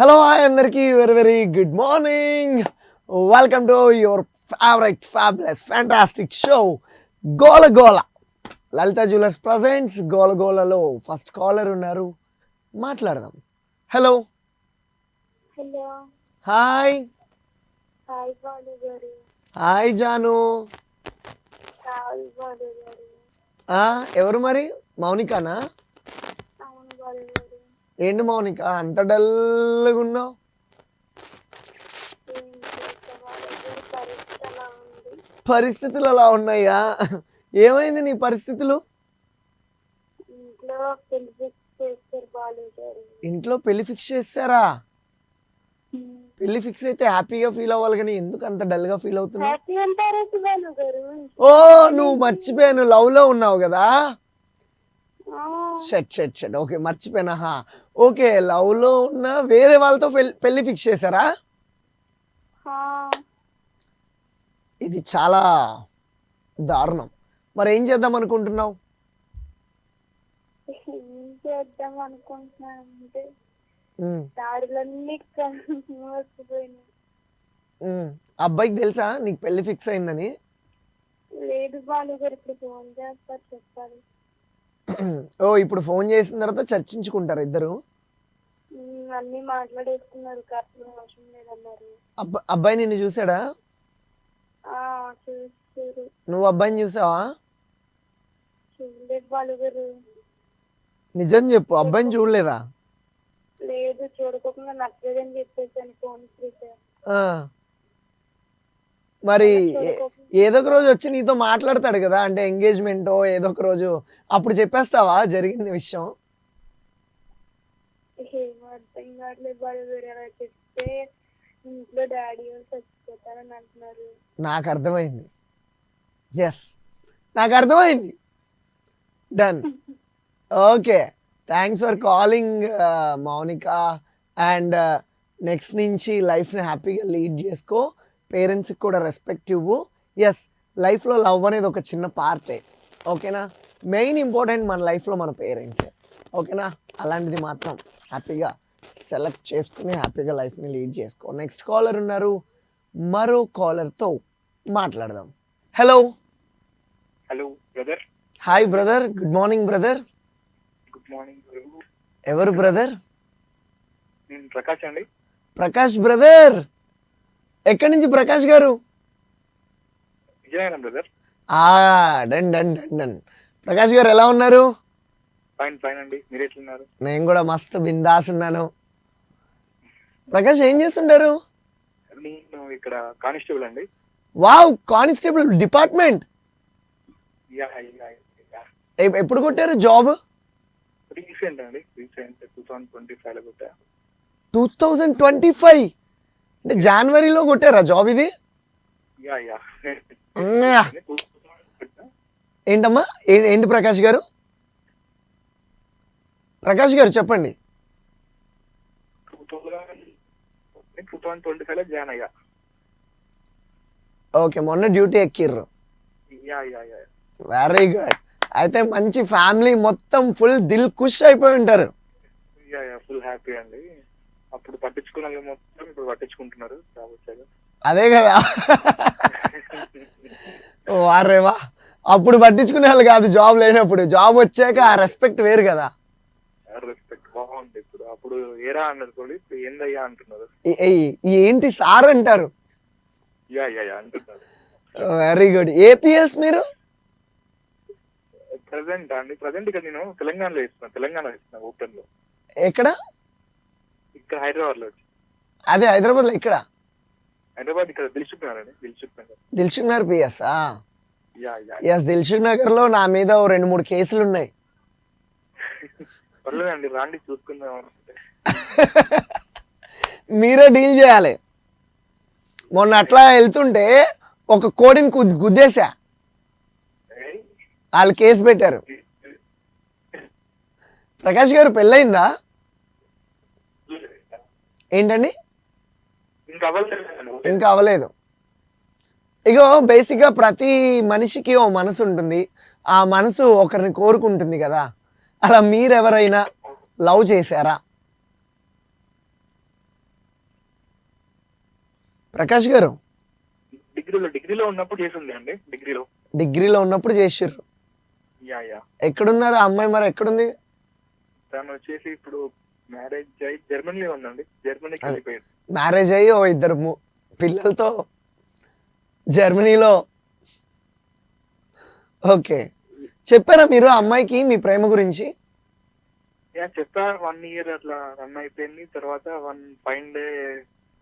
Hello, hi, అందరికీ very good morning. Welcome to your favorite, fabulous, fantastic show, Gola Gola. Lalita Jewelers presents Gola Golalo. First caller ఉన్నారు, మాట్లాడదాం. Hello hello hi hi Balu గారు. Hi Janu. Hi Balu గారు. ఎవరు మరి? మౌనికానా? అవును బాలు గారు. ఏంటి మౌనిక అంత డల్గా ఉన్నావు? ఏం చేస్తా బాలు గారు, పరిస్థితి అలా ఉంది. పరిస్థితులు అలా ఉన్నాయా? ఏమైంది నీ పరిస్థితులు? ఇంట్లో పెళ్లి చేస్తారు బాలు గారు. ఇంట్లో పెళ్లి ఫిక్స్ చేస్తారా? పెళ్లి ఫిక్స్ అయితే హ్యాపీగా ఫీల్ అవ్వాలి, కానీ ఎందుకు అంత డల్ గా ఫీల్ అవుతున్నావు? హ్యాపీ అంటారు బాలు గారు. ఓ నువ్వు మర్చిపోయాను, లవ్ లో ఉన్నావు కదా. షట్ ఓకే, మర్చిపోయినా. ఓకే, లవ్ లో ఉన్న వేరే వాళ్ళతో పెళ్లి ఫిక్స్ చేశారా? ఇది చాలా దారుణం. మరి ఏం చేద్దాం అనుకుంటున్నావు? ఏం చేద్దాం అనుకుంటున్నానంటే దాడులన్నీ మోసపోయినాయి. అబ్బాయికి తెలుసా నీకు పెళ్లి ఫిక్స్ అయిందని? లేదు బాలు గారు, ఇప్పుడు ఫోన్ చేస్తారు చెప్పాలి. ఓ ఇప్పుడు ఫోన్ చేసిన తర్వాత చర్చించుకుంటారు ఇద్దరు? అన్ని మాట్లాడేసుకున్నారు, ఖర్చులు అవసరం లేదన్నారు. అబ్బాయి నిన్ను చూసాడా? చూసారు. నువ్వు అబ్బాయిని చూసావా? చూడలేదు బాలు గారు. నిజం చెప్పు, అబ్బాయిని చూడలేదా? లేదు, చూడకుండా నచ్చలేదని చెప్పేసి ఫోన్ చేశారు. మరి ఏదో ఒక రోజు వచ్చి నీతో మాట్లాడతాడు కదా, అంటే ఎంగేజ్మెంట్ ఏదో ఒక రోజు, అప్పుడు చెప్పేస్తావా జరిగింది విషయం? ఏం అర్థం కావట్లేదు బాలు గారు, అలా చెప్తే ఇంట్లో డాడీ వాళ్ళు చచ్చిపోతారని అంటున్నారు. నాకు అర్థమైంది. ఎస్, నాకు అర్థమైంది. Done. Okay, thanks for calling Mounika. And next నుంచి లైఫ్ని హ్యాపీగా లీడ్ చేసుకో, పేరెంట్స్కి కూడా రెస్పెక్ట్ ఇవ్వు. ఎస్, లైఫ్లో లవ్ అనేది ఒక చిన్న పార్టే, ఓకేనా? మెయిన్ ఇంపార్టెంట్ మన లైఫ్లో మన పేరెంట్సే, ఓకేనా? అలాంటిది మాత్రం హ్యాపీగా సెలెక్ట్ చేసుకుని హ్యాపీగా లైఫ్ని లీడ్ చేసుకో. నెక్స్ట్ కాలర్ ఉన్నారు, మరో కాలర్తో మాట్లాడదాం. Hello hello brother. Hi brother, good morning brother. Good morning. ఎవరు బ్రదర్? నేను ప్రకాష్ అండి. ప్రకాష్ బ్రదర్, ఎక్కడి నుంచి ప్రకాష్ గారు? Vizianagaram brother. Done done done done. Prakash గారు ఎలా ఉన్నారు? ఫైన్ ఫైన్ అండి, మీరు ఎట్లున్నారు? నేను కూడా మస్తు బిందాస్ ఉన్నాను. ప్రకాష్ ఏం చేస్తుంటారు? నేను ఇక్కడ కానిస్టేబుల్ అండి. Wow, constable department. Yeah yeah yeah. ఎప్పుడు కొట్టారు జాబ్? రీసెంట్ అండి, రీసెంట్ 2025 లో కొట్టా. 2025 అంటే జనవరిలో కొట్టారా జాబ్ ఇది? Yeah yeah. ఏంటమ్మా, ఏంటి ప్రకాష్ గారు? ప్రకాష్ గారు చెప్పండి. 2025 లో జాయిన్ అయ్యా. ఓకే, మొన్న డ్యూటీ ఎక్కిర్రు. Yeah yeah yeah. Very good. అయితే మంచి ఫ్యామిలీ మొత్తం ఫుల్ దిల్ ఖుష్ అయిపోయి ఉంటారు. యా యా, ఫుల్ హ్యాపీ అండి. అప్పుడు పట్టించుకున్న మొత్తం ఇప్పుడు పట్టించుకుంటున్నారు వచ్చాక. అదే కదా. వారేవా, అప్పుడు పట్టించుకునే వాళ్ళు కాదు జాబ్ లేనప్పుడు, జాబ్ వచ్చాక ఆ రెస్పెక్ట్ వేరు కదా. రెస్పెక్ట్ బాగుంది ఇప్పుడు. అప్పుడు ఏరా అన్నారు కూడా, ఇప్పుడు ఏందయ్యా అంటున్నారు. ఏంటి సార్ అంటారు. యా యా యా అంటున్నారు. Very good. ఏపీఎస్ మీరు? ప్రజెంట్ ఇక్కడ నేను తెలంగాణలో ఇస్తున్నా ఓపెన్ లో. ఎక్కడ? ఇక్కడ హైదరాబాద్ లో. అదే హైదరాబాద్ లో ఇక్కడ? హైదరాబాద్ ఇక్కడ దిల్సుఖ్ నగర్ అండి. Dilsukhnagar PS. Yeah yeah. Yes, Dilsukhnagar లో నా మీద 2-3 కేసులు ఉన్నాయి. పర్లేదండి, రాండి చూసుకుందాం. మీరే డీల్ చేయాలి. మొన్న అట్లా వెళ్తుంటే ఒక కోడిని గుద్దేశా, వాళ్ళు కేసు పెట్టారు. ప్రకాష్ గారు పెళ్ళయిందా? ఏంటండి? ఇంకా అవ్వలేదు. ఇగో బేసిక్గా ప్రతి మనిషికి ఓ మనసు ఉంటుంది, ఆ మనసు ఒకరిని కోరుకుంటుంది కదా. అలా మీరెవరైనా లవ్ చేశారా? ప్రకాష్ గారు డిగ్రీలో ఉన్నప్పుడు చేసింది అండి. డిగ్రీలో ఉన్నప్పుడు చేసిర్రు. యా ఎక్కడున్నారు ఆ అమ్మాయి, మరి ఎక్కడుంది? తను వచ్చేసి ఇప్పుడు మ్యారేజ్ అయ్యి జర్మనీలో ఉందండి. జర్మనీకి వెళ్ళిపోయింది. మ్యారేజ్ అయ్యి ఓ ఇద్దరు పిల్లలతో జర్మనీలో. ఓకే, చెప్పారా మీరు ఆ అమ్మాయికి మీ ప్రేమ గురించి? యా చెప్పా. 1 year అట్లా రన్ అయిపోయింది. తర్వాత fine day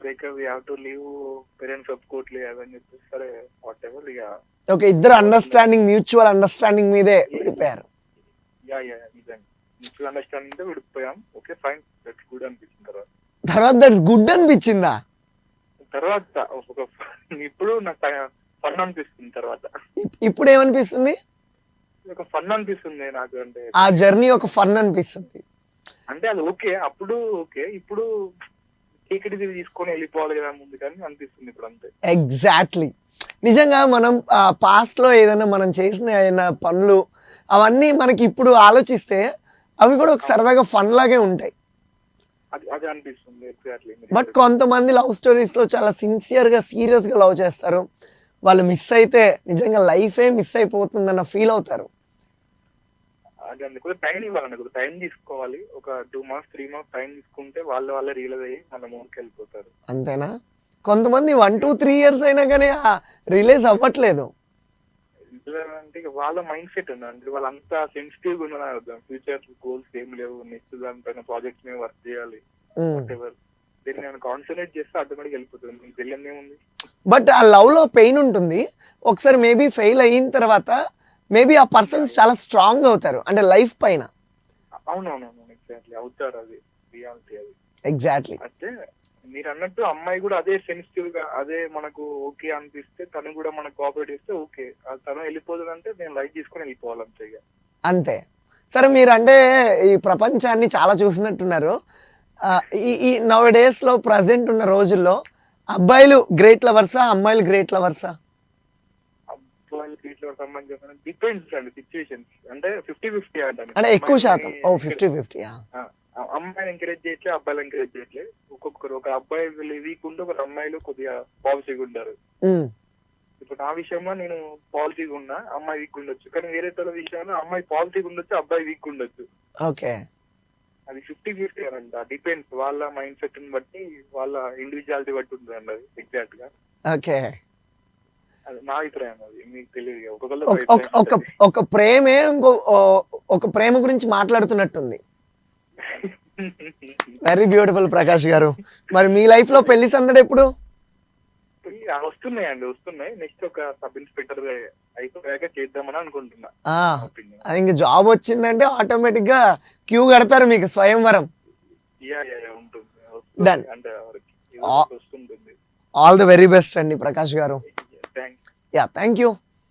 breakup, you have to leave, parents ఒప్పుకోవట్లేదు అదని చెప్పేసి సరే వాట్ ఎవర్ ఇక. ఓకే, ఇద్దరు అండర్స్టాండింగ్, మ్యూచువల్ అండర్స్టాండింగ్ మీదే విడిపోయారు. యా నిజంగా మ్యూచువల్ అండర్స్టాండింగ్ తో విడిపోయాం. ఓకే ఫైన్, దట్స్ గుడ్ అనిపించిన తర్వాత దట్స్ గుడ్ అనిపించిందా? తర్వాత ఒక ఇప్పుడు నాకు ఫన్ అనిపిస్తుంది. తర్వాత ఇప్పుడు ఏమనిపిస్తుంది? ఒక ఫన్ అనిపిస్తుంది నాకు. అంటే ఆ జర్నీ ఒక ఫన్ అనిపిస్తుంది. అంటే అది ఓకే అప్పుడు, ఓకే ఇప్పుడు టికెట్ తీసుకొని వెళ్ళిపోవాలి కదా ముందు కానీ అనిపిస్తుంది ఇప్పుడు. అంతే, ఎగ్జాక్ట్లీ. నిజంగా మనం పాస్ట్ లో ఏదైనా మనం చేసిన ఏదైనా పనులు అవన్నీ మనకి ఇప్పుడు ఆలోచిస్తే అవి కూడా ఒక సరదాగా ఫన్ లాగే ఉంటాయి. అది అనిపిస్తుంది ఎగ్జాక్ట్లీ. బట్ కొంతమంది లవ్ స్టోరీస్ లో చాలా సిన్సియర్ గా సీరియస్ గా లవ్ చేస్తారు. వాళ్ళు మిస్ అయితే నిజంగా లైఫే మిస్ అయిపోతుందన్న ఫీల్ అవుతారు. అది అందుకు టైం ఇవ్వాలండి, కొద్దిగా టైం తీసుకోవాలి. ఒక 2 months 3 months టైం తీసుకుంటే వాళ్ళే రియలైజ్ అయ్యి మన ముందుకు వెళ్ళిపోతారు. అంతేనా? కొంతమంది 1 2 3 years అయినా కానీ రిలీజ్ అవ్వట్లేదు. అంటే ఇక వాళ్ళ మైండ్ సెట్ ఉందండి. వాళ్ళంతా సెన్సిటివ్ గా ఉన్నారు. ఫ్యూచర్ గోల్స్ ఏం లేవు. నెక్స్ట్ దానిపైన ప్రాజెక్ట్స్ మీద వర్క్ చేయాలి. వాటెవర్ దీన్ని నేను కాన్సన్ట్రేట్ చేస్తే ఆటోమేటిక్ వెళ్ళిపోతుంది. మీకు తెలియదు ఏముంది. బట్ ఆ లవ్ లో పెయిన్ ఉంటుంది. ఒకసారి మేబీ ఫెయిల్ అయిన తర్వాత మేబీ ఆ పర్సన్స్ చాలా స్ట్రాంగ్ అవుతారు, అంటే లైఫ్ పైన. అవునవునవును, ఎగ్జాక్ట్లీ అవుతారు. అది రియాలిటీ. అది ఎగ్జాక్ట్లీ. అంటే మీరు అన్నట్టు అమ్మాయి కూడా అదే సెన్సిటివ్ గా, అదే మనకు ఓకే అనిపిస్తే తను కూడా మనకు కోఆపరేట్ చేస్తే ఓకే. తను వెళ్ళిపోతుందంటే నేను లైట్ తీసుకొని వెళ్ళిపోవాలి అంతే. అంతే. సరే, మీరు అంటే ఈ ప్రపంచాన్ని చాలా చూసినట్టున్నారు. ఈ నవ్ డేస్ లో ప్రజెంట్ ఉన్న రోజుల్లో అబ్బాయిలు గ్రేట్ లవర్సా, అమ్మాయిలు గ్రేట్ లవర్సా? సంబంధించిన డిపెండ్స్ అండి సిచ్యువేషన్స్. అంటే 50-50 అంటే ఎక్కువ శాతం 50-50. అమ్మాయిని ఎంకరేజ్ చేయట్లే, అబ్బాయిలు ఎంకరేజ్ చేయట్లే. ఒక్కొక్కరు ఒక అబ్బాయి వీక్ ఉంటే ఒక అమ్మాయిలు కొద్దిగా పాజిటివ్ ఉంటారు. ఇప్పుడు నా విషయంలో నేను పాజిటివ్ ఉన్నా, అమ్మాయి వీక్ ఉండొచ్చు. కానీ వేరే తల విషయంలో అమ్మాయి పాజిటివ్ ఉండొచ్చు, అబ్బాయి వీక్ ఉండొచ్చు. ఓకే, అది 50-50 అంట. డిపెండ్స్ వాళ్ళ మైండ్ సెట్ ని బట్టి, వాళ్ళ ఇండివిజువాలిటీ బట్టి ఉంటుంది అండి అది ఎగ్జాక్ట్ గా. ఓకే. అది నా అభిప్రాయం. అది మీకు తెలియదు. ఒక ప్రేమే ఒక ప్రేమ గురించి మాట్లాడుతున్నట్టుంది. వెరీ బ్యూటిఫుల్ ప్రకాష్ గారు. మరి మీ లైఫ్ లో పెళ్లి సందడి ఎప్పుడు? వస్తున్నాయి. నెక్స్ట్ ఒక సబ్ ఇన్స్పెక్టర్ అయిపోయాక చేద్దామని అనుకుంటున్నా. ఇంక జాబ్ వచ్చిందంటే ఆటోమేటిక్ గా క్యూ కడతారు మీకు స్వయంవరం. ఉంటుంది. Done. అంటే వస్తుంటుంది. ఆల్ ది వెరీ బెస్ట్ అండి ప్రకాష్ గారు. థ్యాంక్స్. Yeah, thank you.